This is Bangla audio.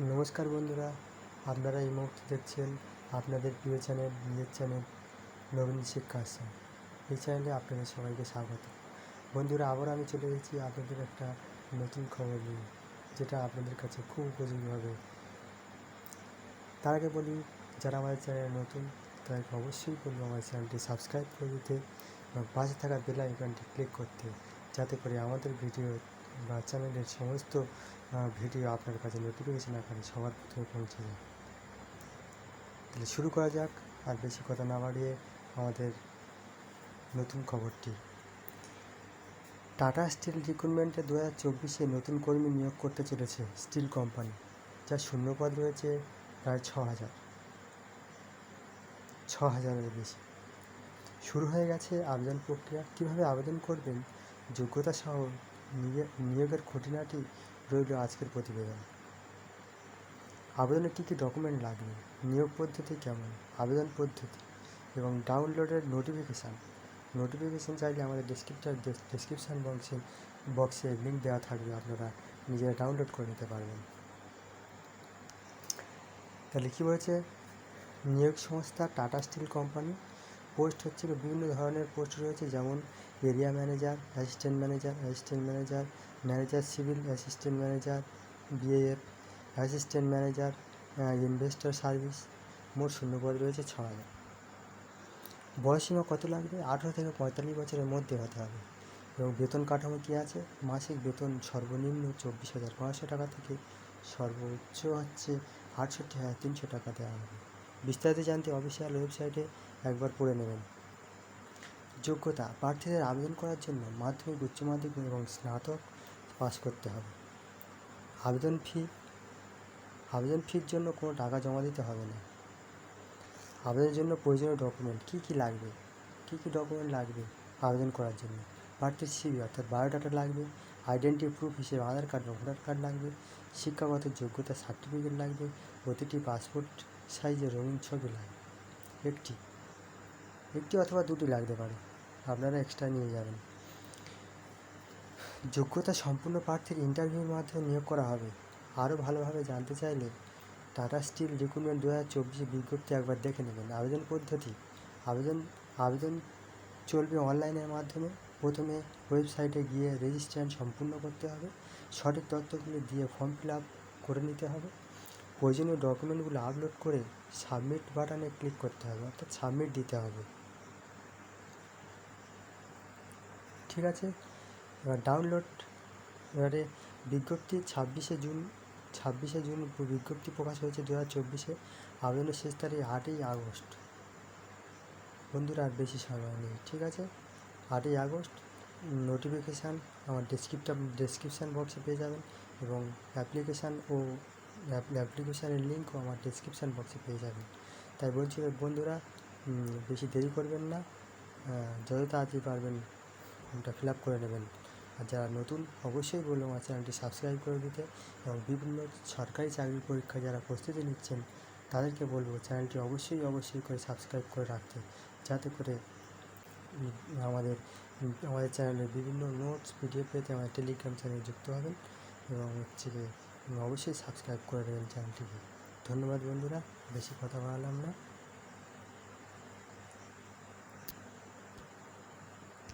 নমস্কার বন্ধুরা, আপনারা এই মুহূর্তে দেখছেন আপনাদের প্রিয় চ্যানেল নিজের চ্যানেল নবীন শিক্ষা আশ্রম। এই চ্যানেলে আপনাদের সবাইকে স্বাগত। বন্ধুরা, আবার আমি চলে এসেছি আপনাদের একটা নতুন খবর নিয়ে, যেটা আপনাদের কাছে খুব উপযোগী হবে। তার আগে বলি, যারা আমাদের চ্যানেলে নতুন তাদেরকে অবশ্যই বলবো আমার চ্যানেলটি সাবস্ক্রাইব করে দিতে এবং পাশে থাকা বেল আইকনটি ক্লিক করতে, যাতে করে আমাদের ভিডিও বা চ্যানেলের সমস্ত ভিডিও আপনার কাছে নোটিফিকেশন আকারে সবার প্রথমে পৌঁছে যায়। তাহলে শুরু করা যাক, আর বেশি কথা না বাড়িয়ে আমাদের নতুন খবরটি। টাটা স্টিল রিক্রুটমেন্টে 2024-এ নতুন কর্মী নিয়োগ করতে চলেছে স্টিল কোম্পানি, যার শূন্যপদ রয়েছে প্রায় 6,000-এর বেশি। শুরু হয়ে গেছে আবেদন প্রক্রিয়া। কীভাবে আবেদন করবেন, যোগ্যতা সহ নিয়োগের খুঁটিনাটি রইল আজকের প্রতিবেদন। আবেদনে কী কী ডকুমেন্ট লাগবে, নিয়োগ পদ্ধতি কেমন, আবেদন পদ্ধতি এবং ডাউনলোডের নোটিফিকেশান চাইলে আমাদের ডেসক্রিপশান বক্সে লিঙ্ক দেওয়া থাকবে, আপনারা নিজেরা ডাউনলোড করে নিতে পারবেন। তাহলে কী বলেছে, নিয়োগ সংস্থা টাটা স্টিল কোম্পানি। পোস্ট হচ্ছে বিভিন্ন ধরনের পোস্ট রয়েছে, যেমন area manager, assistant manager, manager civil, assistant manager BAF, assistant manager investor service. মোট শূন্যপদ রয়েছে 6,000। বয়সীমা কত লাগবে, 18 থেকে 45 বছরের মধ্যে হতে হবে। এবং বেতন কাঠামো কী আছে, মাসিক বেতন সর্বনিম্ন 24,500 টাকা থেকে সর্বোচ্চ হচ্ছে 68,300 টাকা দেওয়া হবে। বিস্তারিত জানতে অফিসিয়াল ওয়েবসাইটে একবার পড়ে নেবেন। যোগ্যতা, প্রার্থীদের আবেদন করার জন্য মাধ্যমিক, উচ্চ মাধ্যমিক এবং স্নাতক পাস করতে হবে। আবেদন ফির জন্য কোনো টাকা জমা দিতে হবে না। আবেদনের জন্য প্রয়োজনীয় ডকুমেন্ট কী ডকুমেন্ট লাগবে আবেদন করার জন্য। প্রার্থীর সিভি অর্থাৎ বায়োডাটা লাগবে, আইডেন্টি প্রুফ হিসেবে আধার কার্ড বা ভোটার কার্ড লাগবে, শিক্ষাগত যোগ্যতা সার্টিফিকেট লাগবে, প্রতিটি পাসপোর্ট সাইজের রঙিন ছবি লাগবে। একটি অথবা দুটি লাগতে পারে, আপনারা এক্সট্রা নিয়ে যাবেন। যোগ্যতা সম্পূর্ণ প্রার্থীর ইন্টারভিউর মাধ্যমে নিয়োগ করা হবে। আরও ভালোভাবে জানতে চাইলে টাটা স্টিল রিক্রুটমেন্ট 2024 বিজ্ঞপ্তি একবার দেখে নেবেন। আবেদন পদ্ধতি, আবেদন চলবে অনলাইনের মাধ্যমে। প্রথমে ওয়েবসাইটে গিয়ে রেজিস্ট্রেশন সম্পূর্ণ করতে হবে, সঠিক তথ্যগুলি দিয়ে ফর্ম ফিল আপ করে নিতে হবে। প্রয়োজনীয় ডকুমেন্টগুলো আপলোড করে সাবমিট বাটনে ক্লিক করতে হবে, অর্থাৎ সাবমিট দিতে হবে। ঠিক আছে, এবার ডাউনলোড। এবারে বিজ্ঞপ্তি 26শে জুন বিজ্ঞপ্তি প্রকাশ হয়েছে 2024-এ। আবেদনের শেষ তারিখ 8ই আগস্ট। বন্ধুরা, আর বেশি সময় নেই, ঠিক আছে? 8ই আগস্ট। নোটিফিকেশান আমার ডেসক্রিপশান বক্সে পেয়ে যাবেন, এবং অ্যাপ্লিকেশানের লিঙ্কও আমার ডেসক্রিপশান বক্সে পেয়ে যাবেন। তাই বলছি বন্ধুরা, বেশি দেরি করবেন না, যত তাড়াতাড়ি পারবেন ফর্মটা ফিল আপ করে নেবেন। আর যারা নতুন, অবশ্যই বলবো আমার চ্যানেলটি সাবস্ক্রাইব করে দিতে, এবং বিভিন্ন সরকারি চাকরির পরীক্ষা যারা প্রস্তুতি নিচ্ছেন তাদেরকে বলবো চ্যানেলটি অবশ্যই করে সাবস্ক্রাইব করে রাখতে, যাতে করে আমাদের চ্যানেলের বিভিন্ন নোটস পিডিএফ পেতে আমাদের টেলিগ্রাম চ্যানেলে যুক্ত হবেন, এবং অবশ্যই সাবস্ক্রাইব করে দেবেন চ্যানেলটিকে। ধন্যবাদ বন্ধুরা, বেশি কথা বাড়ালাম না।